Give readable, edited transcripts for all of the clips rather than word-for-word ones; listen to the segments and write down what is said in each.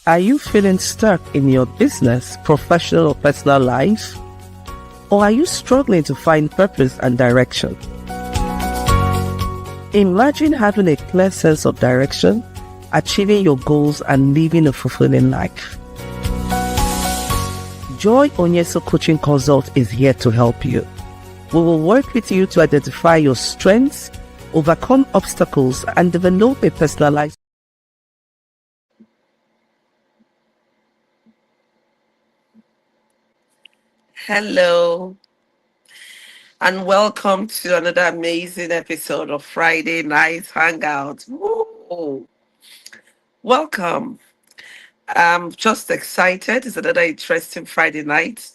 Are you feeling stuck in your business, professional or personal life? Or are you struggling to find purpose and direction? Imagine having a clear sense of direction, achieving your goals and living a fulfilling life. Joy Onyesoh Coaching Consult is here to help you. We will work with you to identify your strengths, overcome obstacles, and develop a personalized. Hello, and welcome to another amazing episode of Friday Night Hangout. Woo! Welcome. I'm just excited. It's another interesting Friday night.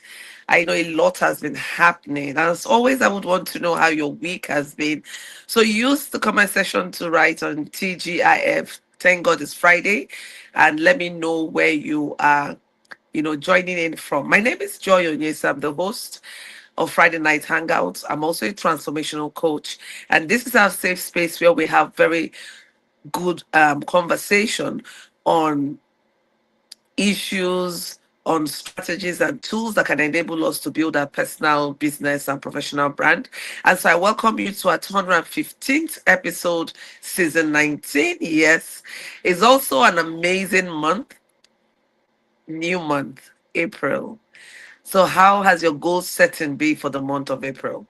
I know a lot has been happening. As always, I would want to know how your week has been. So use the comment section to write on TGIF. Thank God it's Friday. And let me know where you are, joining in from. My name is Joy Onyesoh. I'm the host of Friday Night Hangouts. I'm also a transformational coach. And this is our safe space where we have very good conversation on issues, on strategies and tools that can enable us to build our personal, business, and professional brand. And so I welcome you to our 215th episode, season 19. Yes, it's also an amazing month, new month, April. So, how has your goal setting been for the month of April?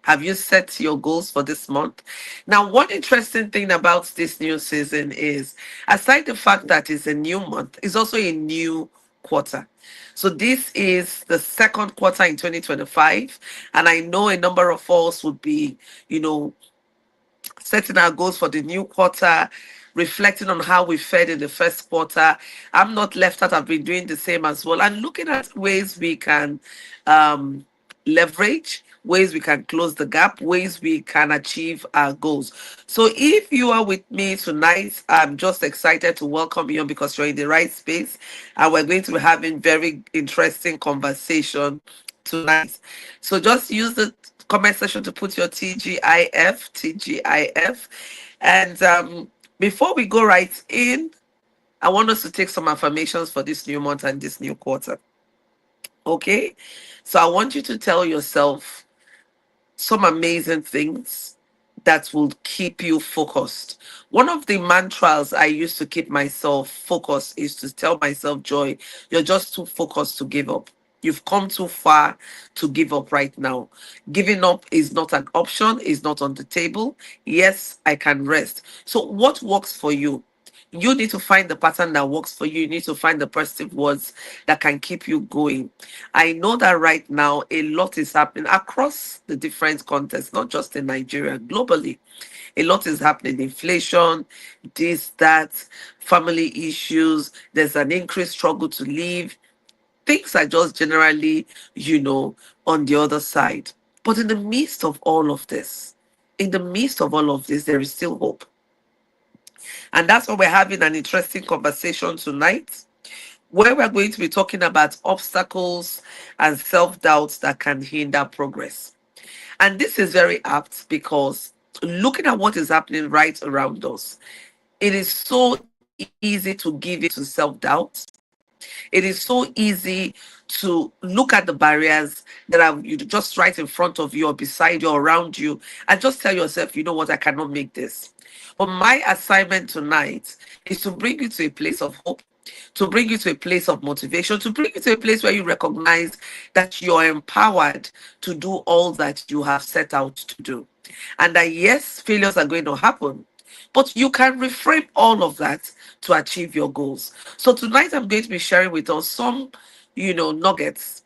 Have you set your goals for this month? Now, one interesting thing about this new season is, aside the fact that it's a new month, it's also a new quarter. So, this is the second quarter in 2025. And I know a number of us would be, you know, setting our goals for the new quarter, reflecting on how we fared in the first quarter. I'm not left out. I've been doing the same as well, and looking at ways we can um, leverage, ways we can close the gap, ways we can achieve our goals. So if you are with me tonight, I'm just excited to welcome you because you're in the right space, and we're going to be having very interesting conversation tonight. So just use the comment section to put your TGIF. And before we go right in, I want us to take some affirmations for this new month and this new quarter. Okay? So I want you to tell yourself some amazing things that will keep you focused. One of the mantras I used to keep myself focused is to tell myself, Joy, you're just too focused to give up. You've come too far to give up right now. Giving up is not an option, is not on the table. Yes, I can rest. So, what works for you? You need to find the pattern that works for you. You need to find the positive words that can keep you going. I know that right now a lot is happening across the different contexts, not just in Nigeria, globally. A lot is happening. Inflation, this, that, family issues. There's an increased struggle to live. Things are just generally, on the other side. But in the midst of all of this, there is still hope. And that's why we're having an interesting conversation tonight, where we're going to be talking about obstacles and self doubts that can hinder progress. And this is very apt because looking at what is happening right around us, it is so easy to give in to self doubt. It is so easy to look at the barriers that are just right in front of you or beside you or around you and just tell yourself, you know what, I cannot make this. But my assignment tonight is to bring you to a place of hope, to bring you to a place of motivation, to bring you to a place where you recognize that you're empowered to do all that you have set out to do. And that, yes, failures are going to happen, but you can reframe all of that to achieve your goals. So tonight I'm going to be sharing with us some, nuggets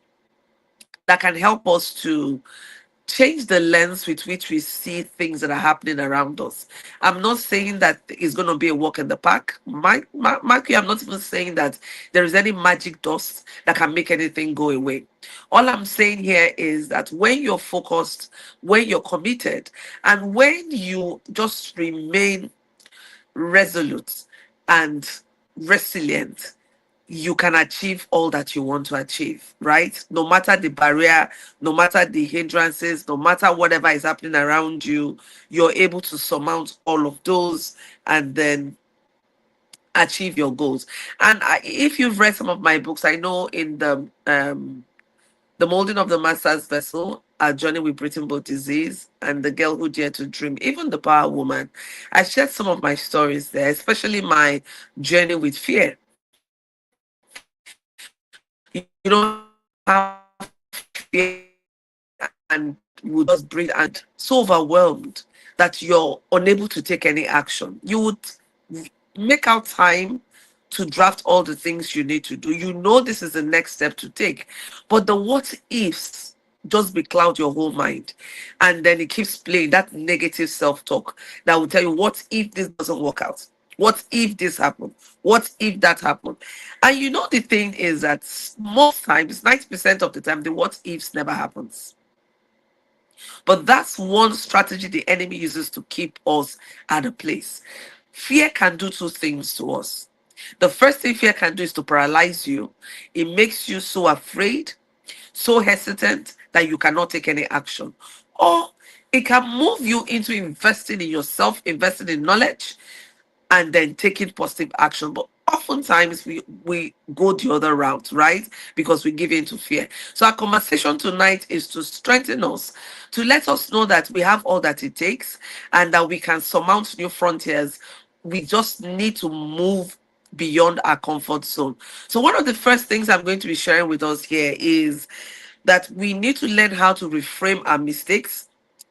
that can help us to change the lens with which we see things that are happening around us. I'm not saying that it's going to be a walk in the park. Mark you, I'm not even saying that there is any magic dust that can make anything go away. All I'm saying here is that when you're focused, when you're committed, and when you just remain resolute and resilient, you can achieve all that you want to achieve, right? No matter the barrier, no matter the hindrances, no matter whatever is happening around you, you're able to surmount all of those and then achieve your goals. And if you've read some of my books, I know in the Molding of the Master's Vessel, A Journey with Breathing Both Disease, and The Girl Who Dared to Dream, even The Power Woman, I shared some of my stories there, especially my journey with fear. You know how fear and would just breathe and so overwhelmed that you're unable to take any action. You would make out time to draft all the things you need to do. You know this is the next step to take, but the what ifs just becloud your whole mind, and then it keeps playing that negative self-talk that will tell you, what if this doesn't work out? What if this happened? What if that happened? And you know the thing is that most times, 90% of the time, the what ifs never happens. But that's one strategy the enemy uses to keep us at a place. Fear can do two things to us. The first thing fear can do is to paralyze you. It makes you so afraid, so hesitant that you cannot take any action. Or it can move you into investing in yourself, investing in knowledge, and then taking positive action. But oftentimes we go the other route, right? Because we give in to fear. So our conversation tonight is to strengthen us, to let us know that we have all that it takes and that we can surmount new frontiers. We just need to move beyond our comfort zone. So one of the first things I'm going to be sharing with us here is that we need to learn how to reframe our mistakes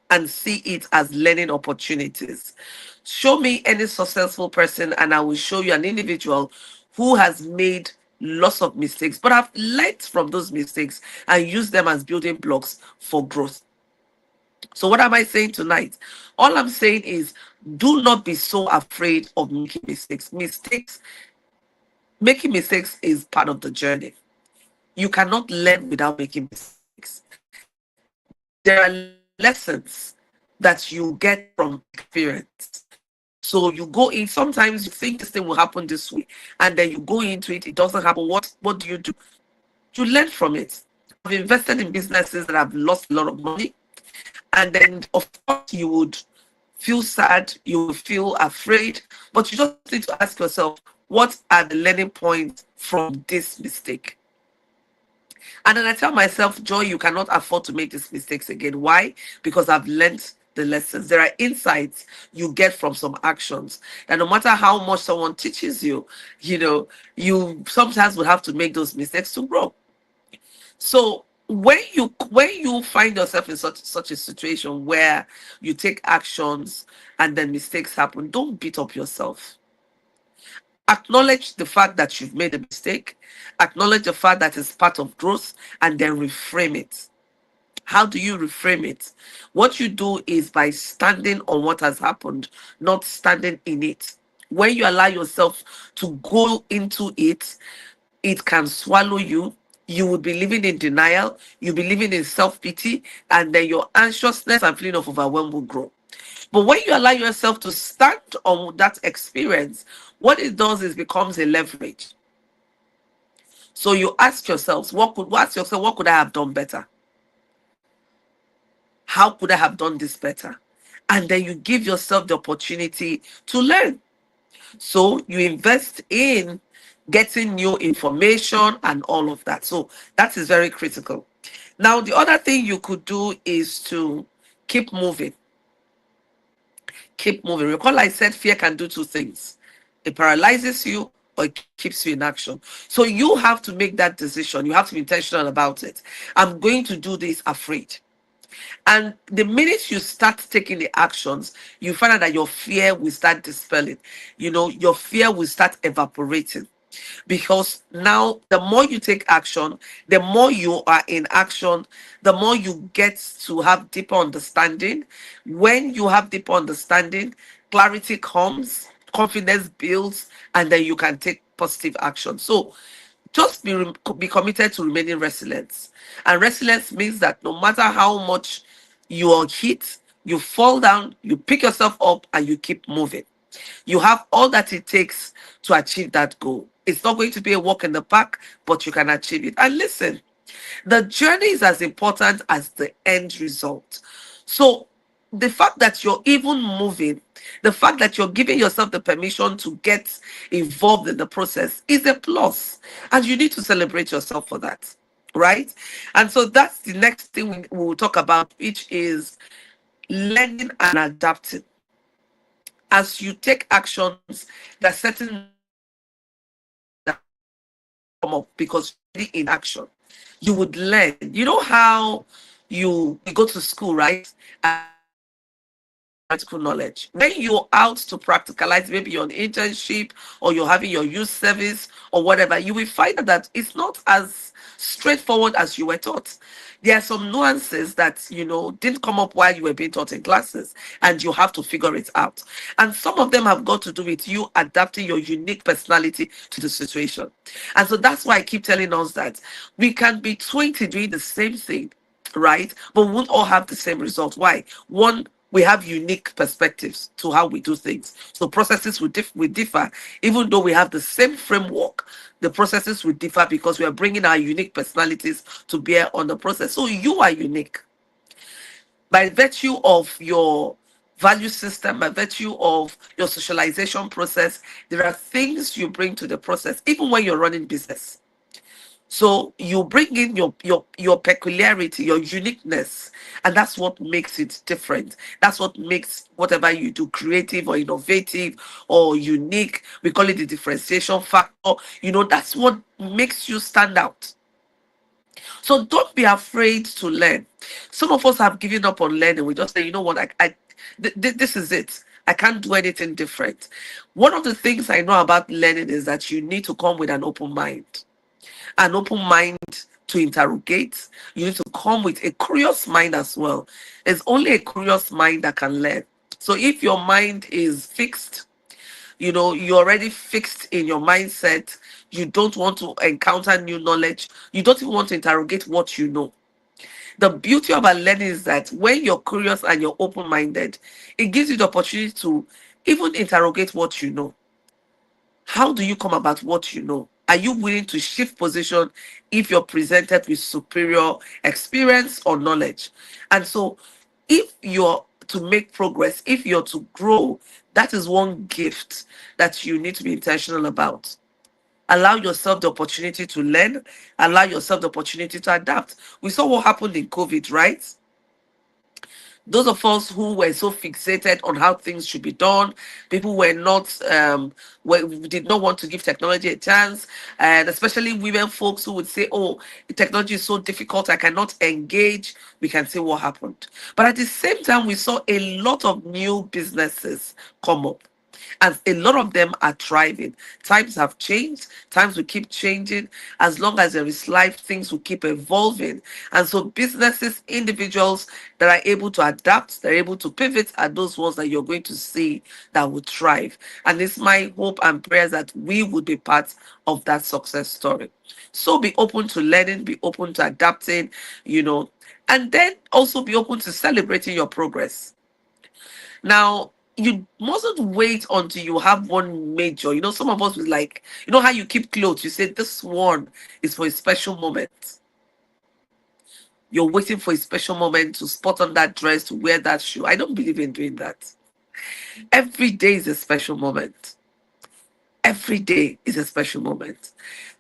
and see it as learning opportunities. Show me any successful person, and I will show you an individual who has made lots of mistakes, but have learned from those mistakes and used them as building blocks for growth. So, what am I saying tonight? All I'm saying is, do not be so afraid of making mistakes. Making mistakes is part of the journey. You cannot learn without making mistakes. There are lessons that you get from experience. So you go in, sometimes you think this thing will happen this way, and then you go into it, it doesn't happen. What do? You learn from it. I've invested in businesses that have lost a lot of money, and then of course you would feel sad, you will feel afraid, but you just need to ask yourself, what are the learning points from this mistake? And then I tell myself, Joy, you cannot afford to make these mistakes again. Why? Because I've learned the lessons. There are insights you get from some actions. And no matter how much someone teaches you, you sometimes will have to make those mistakes to grow. So when you find yourself in such a situation where you take actions and then mistakes happen, don't beat up yourself. Acknowledge the fact that you've made a mistake, acknowledge the fact that it's part of growth, and then reframe it. How do you reframe it? What you do is by standing on what has happened, not standing in it. When you allow yourself to go into it, it can swallow you. You would be living in denial, you'll be living in self-pity, and then your anxiousness and feeling of overwhelm will grow. But when you allow yourself to stand on that experience, what it does is becomes a leverage. So you ask yourselves, what could I have done better? How could I have done this better? And then you give yourself the opportunity to learn. So you invest in getting new information and all of that. So that is very critical. Now, the other thing you could do is to keep moving. Keep moving. Recall I said fear can do two things. It paralyzes you or it keeps you in action. So you have to make that decision. You have to be intentional about it. I'm going to do this afraid. And the minute you start taking the actions, you find out that your fear will start dispelling. Your fear will start evaporating. Because now, the more you take action, the more you are in action, the more you get to have deeper understanding. When you have deeper understanding, clarity comes, confidence builds, and then you can take positive action. So just be committed to remaining resilient. And resilience means that no matter how much you are hit, you fall down, you pick yourself up, and you keep moving. You have all that it takes to achieve that goal. It's not going to be a walk in the park, but you can achieve it. And listen, the journey is as important as the end result. So the fact that you're even moving, the fact that you're giving yourself the permission to get involved in the process is a plus. And you need to celebrate yourself for that. Right? And so that's the next thing we will talk about, which is learning and adapting. As you take actions, there are certain that come up because you're already in action. You would learn. You know how you go to school, right? Practical knowledge. When you're out to practicalize, maybe you're on internship or you're having your youth service or whatever, you will find that it's not as straightforward as you were taught. There are some nuances that didn't come up while you were being taught in classes, and you have to figure it out. And some of them have got to do with you adapting your unique personality to the situation. And so that's why I keep telling us that we can be 20 doing the same thing, right? But we won't all have the same result. Why? One, we have unique perspectives to how we do things. So processes will differ, even though we have the same framework. The processes will differ because we are bringing our unique personalities to bear on the process. So you are unique by virtue of your value system, by virtue of your socialization process. There are things you bring to the process, even when you're running business. So you bring in your peculiarity, your uniqueness, and that's what makes it different. That's what makes whatever you do creative or innovative or unique. We call it the differentiation factor. That's what makes you stand out. So don't be afraid to learn. Some of us have given up on learning. We just say, you know what, this is it. I can't do anything different. One of the things I know about learning is that you need to come with an open mind. An open mind to interrogate. You need to come with a curious mind as well. It's only a curious mind that can learn. So if your mind is fixed, you're already fixed in your mindset, you don't want to encounter new knowledge, you don't even want to interrogate what you know. The beauty about learning is that when you're curious and you're open-minded, it gives you the opportunity to even interrogate what you know. How do you come about what you know? Are you willing to shift position if you're presented with superior experience or knowledge? And so, if you're to make progress, if you're to grow, that is one gift that you need to be intentional about. Allow yourself the opportunity to learn, allow yourself the opportunity to adapt. We saw what happened in COVID, right? Those of us who were so fixated on how things should be done, people were not, did not want to give technology a chance, and especially women folks who would say, "Oh, the technology is so difficult, I cannot engage." We can see what happened. But at the same time, we saw a lot of new businesses come up, and a lot of them are thriving. Times have changed, times will keep changing. As long as there is life, things will keep evolving. And so businesses, individuals that are able to adapt, they're able to pivot, are those ones that you're going to see that will thrive. And it's my hope and prayers that we would be part of that success story. So be open to learning, be open to adapting, and then also be open to celebrating your progress. Now, you mustn't wait until you have one major. Some of us was like, how you keep clothes. You say this one is for a special moment. You're waiting for a special moment to spot on that dress, to wear that shoe. I don't believe in doing that. Every day is a special moment. Every day is a special moment.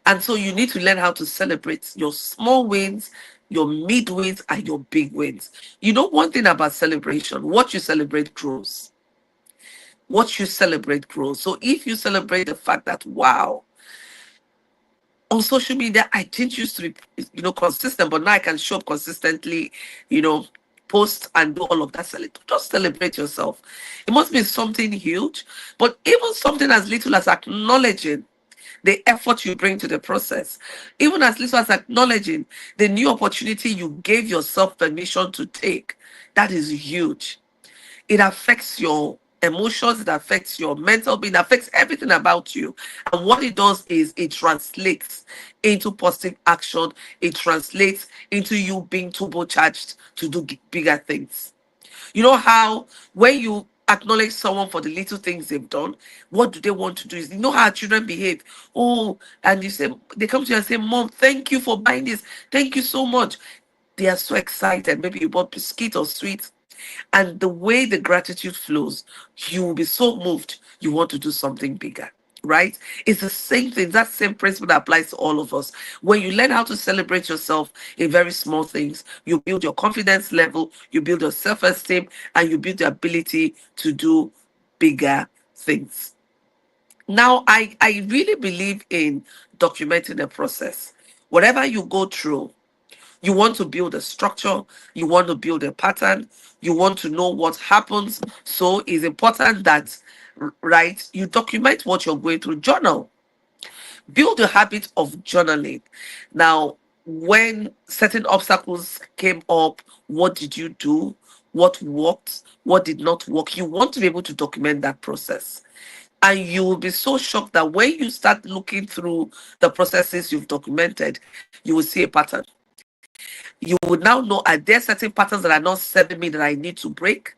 And so you need to learn how to celebrate your small wins, your mid wins, and your big wins. One thing about celebration, what you celebrate grows. What you celebrate grows. So if you celebrate the fact that, wow, on social media, I didn't used to be, consistent, but now I can show up consistently, post and do all of that. Just celebrate yourself. It must be something huge, but even something as little as acknowledging the effort you bring to the process, even as little as acknowledging the new opportunity you gave yourself permission to take, that is huge. It affects your emotions, it affects your mental being, it affects everything about you. And what it does is it translates into positive action, it translates into you being turbocharged to do bigger things. You know how when you acknowledge someone for the little things they've done, what do they want to do? Is how our children behave. Oh, and you say, they come to you and say, "Mom, thank you for buying this. Thank you so much." They are so excited. Maybe you bought biscuit or sweets, And the way the gratitude flows, you will be so moved, you want to do something bigger. Right? It's the same thing. That same principle that applies to all of us. When you learn how to celebrate yourself in very small things, you build your confidence level, you build your self esteem, and you build the ability to do bigger things. Now, I really believe in documenting the process. Whatever you go through, you want to build a structure, you want to build a pattern, you want to know what happens. So it's important that, right, you document what you're going through. Journal. Build a habit of journaling. Now, when certain obstacles came up, what did you do? What worked? What did not work? You want to be able to document that process. And you will be so shocked that when you start looking through the processes you've documented, you will see a pattern. You would now know, are there certain patterns that are not serving me that I need to break?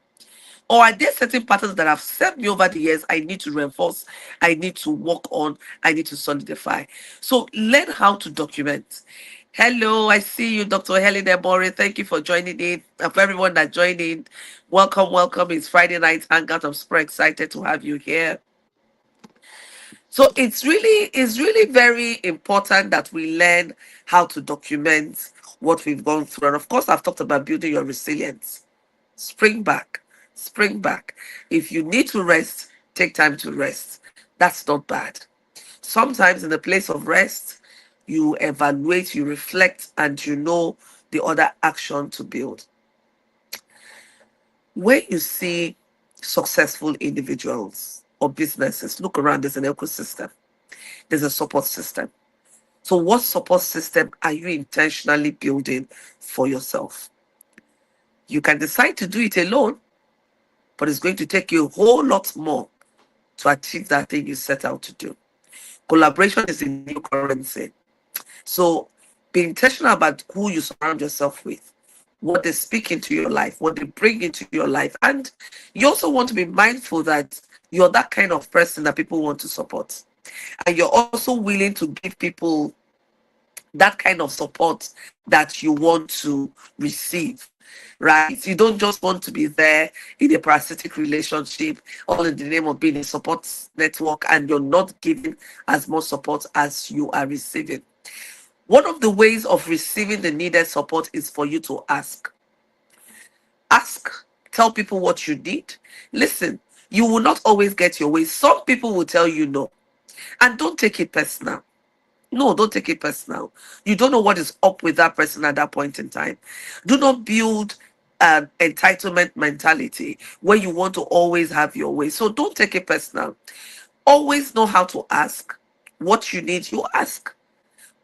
Or are there certain patterns that have served me over the years I need to reinforce, I need to work on, I need to solidify? So learn how to document. Hello, I see you, Dr. Helen Ebore. Thank you for joining in. And for everyone that joined in, welcome, welcome. It's Friday night hangout. I'm super excited to have you here. So it's really very important that we learn how to document what we've gone through. And of course, I've talked about building your resilience. Spring back, spring back. If you need to rest, take time to rest. That's not bad. Sometimes in the place of rest, you evaluate, you reflect, and you know the other action to build. When you see successful individuals or businesses, look around, there's an ecosystem, there's a support system. So, what support system are you intentionally building for yourself? You can decide to do it alone, but it's going to take you a whole lot more to achieve that thing you set out to do. Collaboration is a new currency. So, be intentional about who you surround yourself with, what they speak into your life, what they bring into your life. And you also want to be mindful that you're that kind of person that people want to support. And you're also willing to give people that kind of support that you want to receive, right? You don't just want to be there in a parasitic relationship, all in the name of being a support network, and you're not giving as much support as you are receiving. One of the ways of receiving the needed support is for you to ask. Ask, tell people what you need. Listen, you will not always get your way. Some people will tell you no, and don't take it personal. No, don't take it personal. You don't know what is up with that person at that point in time. Do not build an entitlement mentality where you want to always have your way. So don't take it personal. Always know how to ask. What you need, you ask.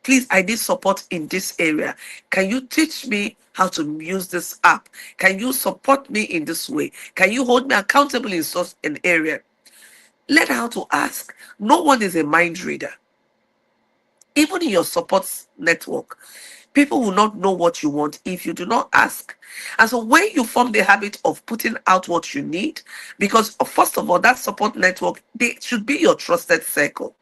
Please, I need support in this area. Can you teach me how to use this app? Can you support me in this way? Can you hold me accountable in such an area? Learn how to ask. No one is a mind reader. Even in your support network, people will not know what you want if you do not ask. And so when you form the habit of putting out what you need, because first of all, that support network, they should be your trusted circle.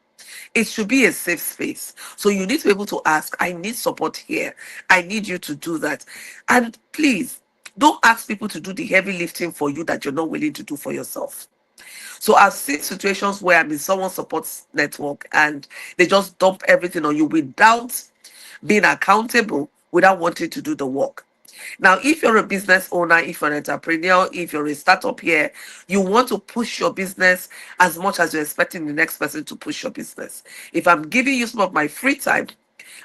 It should be a safe space. So you need to be able to ask, I need support here. I need you to do that. And please, don't ask people to do the heavy lifting for you that you're not willing to do for yourself. So I've seen situations where I'm in someone's support network and they just dump everything on you without being accountable, without wanting to do the work. Now, if you're a business owner, if you're an entrepreneur, if you're a startup here, you want to push your business as much as you're expecting the next person to push your business. If I'm giving you some of my free time,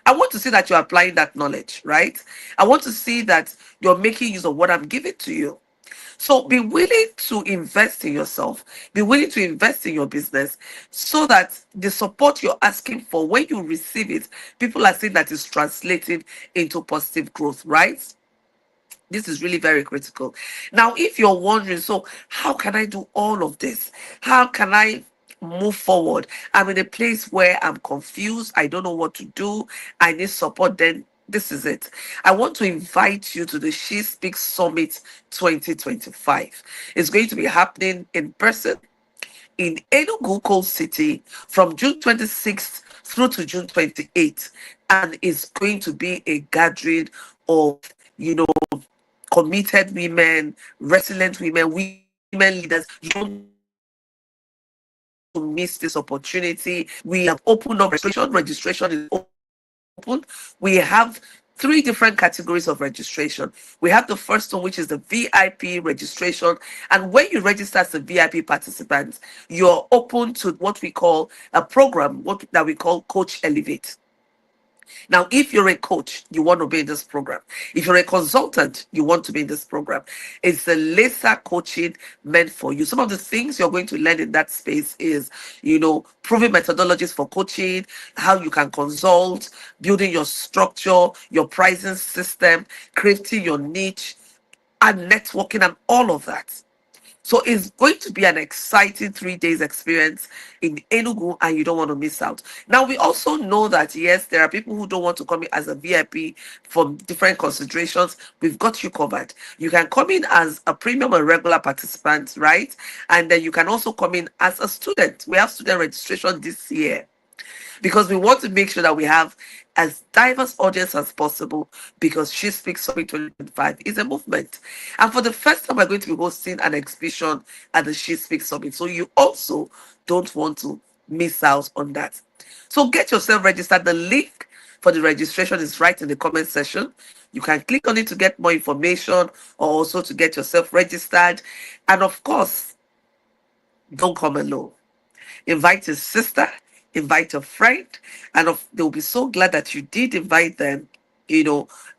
I want to see that you're applying that knowledge, right? I want to see that you're making use of what I'm giving to you. So be willing to invest in yourself, be willing to invest in your business so that the support you're asking for, when you receive it, people are seeing that it's translating into positive growth, right? This is really very critical. Now, if you're wondering, so how can I do all of this? How can I move forward? I'm in a place where I'm confused. I don't know what to do. I need support. Then this is it. I want to invite you to the She Speaks Summit 2025. It's going to be happening in person in Enugu Coal City from June 26th through to June 28th. And it's going to be a gathering of, you know, committed women, resilient women, women leaders. You don't to miss this opportunity. We have opened up registration. Registration is open. We have three different categories of registration. We have the first one, which is the VIP registration. And when you register as a VIP participant, you're open to what we call a program, what that we call Coach Elevate. Now, if you're a coach, you want to be in this program. If you're a consultant, you want to be in this program. It's the laser coaching meant for you. Some of the things you're going to learn in that space is, proven methodologies for coaching, how you can consult, building your structure, your pricing system, creating your niche, and networking, and all of that. So it's going to be an exciting 3 days experience in Enugu, and you don't want to miss out. Now, we also know that, yes, there are people who don't want to come in as a VIP for different considerations. We've got you covered. You can come in as a premium or regular participant, right? And then you can also come in as a student. We have student registration this year, because we want to make sure that we have as diverse audience as possible, because She Speaks Summit 2025 is a movement. And for the first time, we're going to be hosting an exhibition at the She Speaks Summit. So you also don't want to miss out on that. So get yourself registered. The link for the registration is right in the comment section. You can click on it to get more information, or also to get yourself registered. And of course, don't come alone. Invite your sister, invite a friend, and they'll be so glad that you did invite them,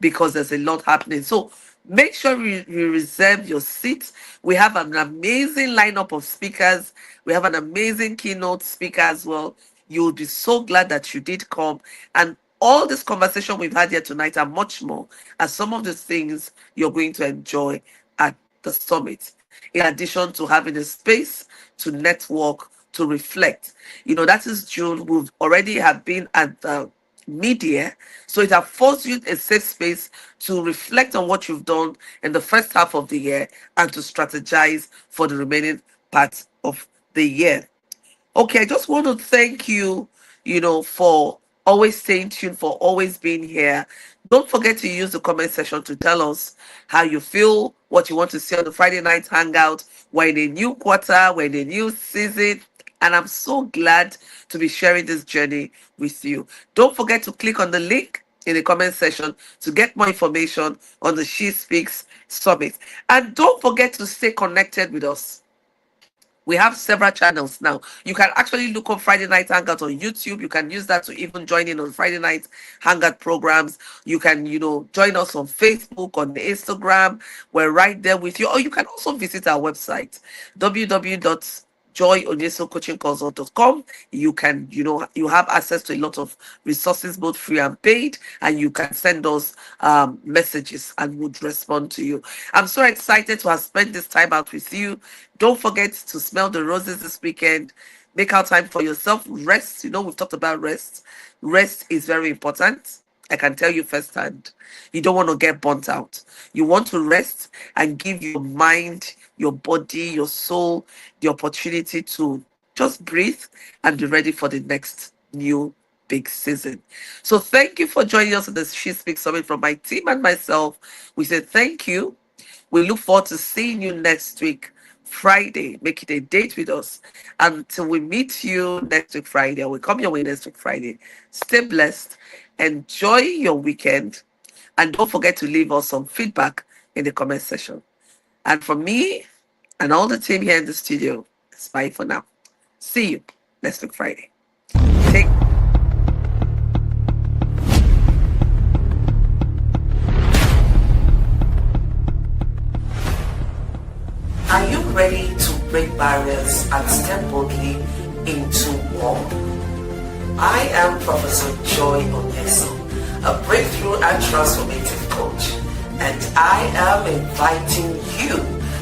because there's a lot happening. So make sure you reserve your seats. We have an amazing lineup of speakers. We have an amazing keynote speaker as well. You'll be so glad that you did come. And all this conversation we've had here tonight and much more are some of the things you're going to enjoy at the summit, in addition to having a space to network, to reflect. That is June. We've already have been at the media, so it has forced you a safe space to reflect on what you've done in the first half of the year and to strategize for the remaining part of the year. Okay, I just want to thank you, for always staying tuned, for always being here. Don't forget to use the comment section to tell us how you feel, what you want to see on the Friday night hangout. We're in a new quarter, we're in a new season, and I'm so glad to be sharing this journey with you. Don't forget to click on the link in the comment section to get more information on the She Speaks Summit. And don't forget to stay connected with us. We have several channels now. You can actually look up Friday Night Hangout on YouTube. You can use that to even join in on Friday Night Hangout programs. You can, join us on Facebook, on Instagram. We're right there with you. Or you can also visit our website, www.joyonyesohcoachingconsult.com. You can, you have access to a lot of resources, both free and paid, and you can send us messages and we'll respond to you. I'm so excited to have spent this time out with you. Don't forget to smell the roses this weekend. Make out time for yourself. Rest. We've talked about rest. Rest is very important. I can tell you firsthand. You don't want to get burnt out. You want to rest and give your mind, your body, your soul the opportunity to just breathe and be ready for the next new big season. So thank you for joining us at the She Speaks Summit. From my team and myself, we say thank you. We look forward to seeing you next week, Friday. Make it a date with us. Until we meet you next week, Friday, or we come your way next week, Friday. Stay blessed. Enjoy your weekend. And don't forget to leave us some feedback in the comment section. And from me and all the team here in the studio, it's bye for now. See you next week, Friday. Are you ready to break barriers and step boldly into war? I am Professor Joy Onyesoh, a breakthrough and transformative coach, and I am inviting you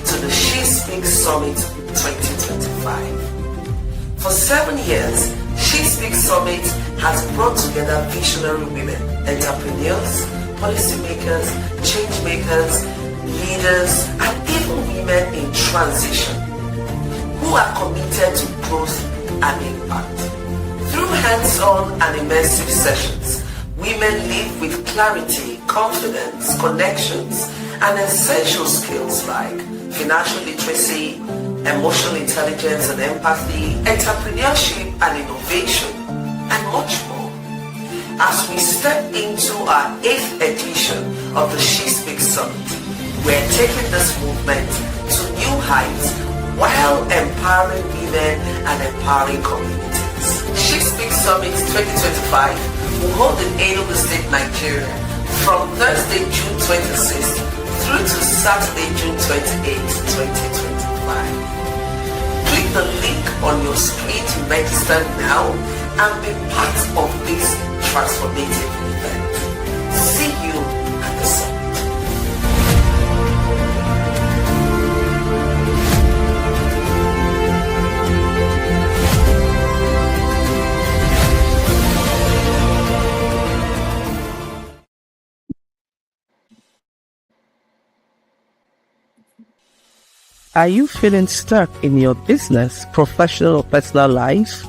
to the She Speaks Summit 2025. For 7 years, She Speaks Summit has brought together visionary women, entrepreneurs, policymakers, change makers, leaders, and even women in transition who are committed to growth and impact. Through hands-on and immersive sessions, women live with clarity, confidence, connections, and essential skills like financial literacy, emotional intelligence and empathy, entrepreneurship and innovation, and much more. As we step into our 8th edition of the She Speaks Summit, we're taking this movement to new heights while empowering women and empowering communities. She Speaks Summit 2025 will hold in Enugu State, Nigeria from Thursday, June 26th through to Saturday, June 28th, 2025. Click the link on your screen to register now and be part of this transformative event. See you at the summit. Are you feeling stuck in your business, professional or personal life?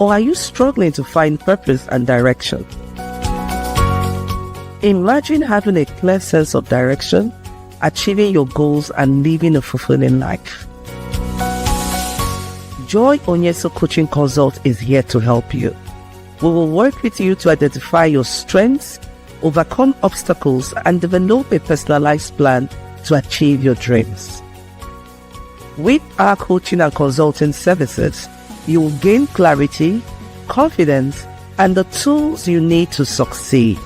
Or are you struggling to find purpose and direction? Imagine having a clear sense of direction, achieving your goals and living a fulfilling life. Joy Onyesoh Coaching Consult is here to help you. We will work with you to identify your strengths, overcome obstacles, and develop a personalized plan to achieve your dreams. With our coaching and consulting services, you will gain clarity, confidence, and the tools you need to succeed.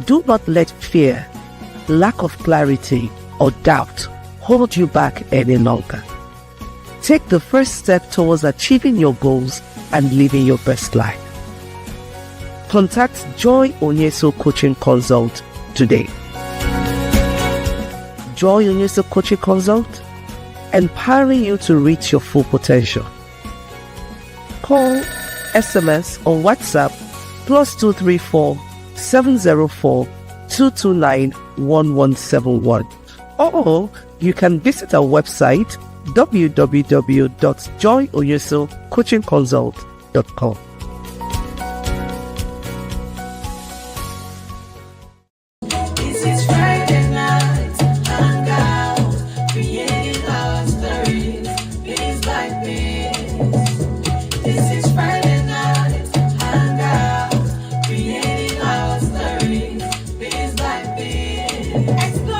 Do not let fear, lack of clarity, or doubt hold you back any longer. Take the first step towards achieving your goals and living your best life. Contact Joy Onyesoh Coaching Consult today. Joy Onyesoh Coaching Consult, empowering you to reach your full potential. Call, SMS or WhatsApp +234 704 229 1171. Or you can visit our website www.joyoyesohcoachingconsult.com. This is Friday night, Hangout, creating our stories, piece by piece. This is Friday night, Hangout, creating our stories, piece by piece.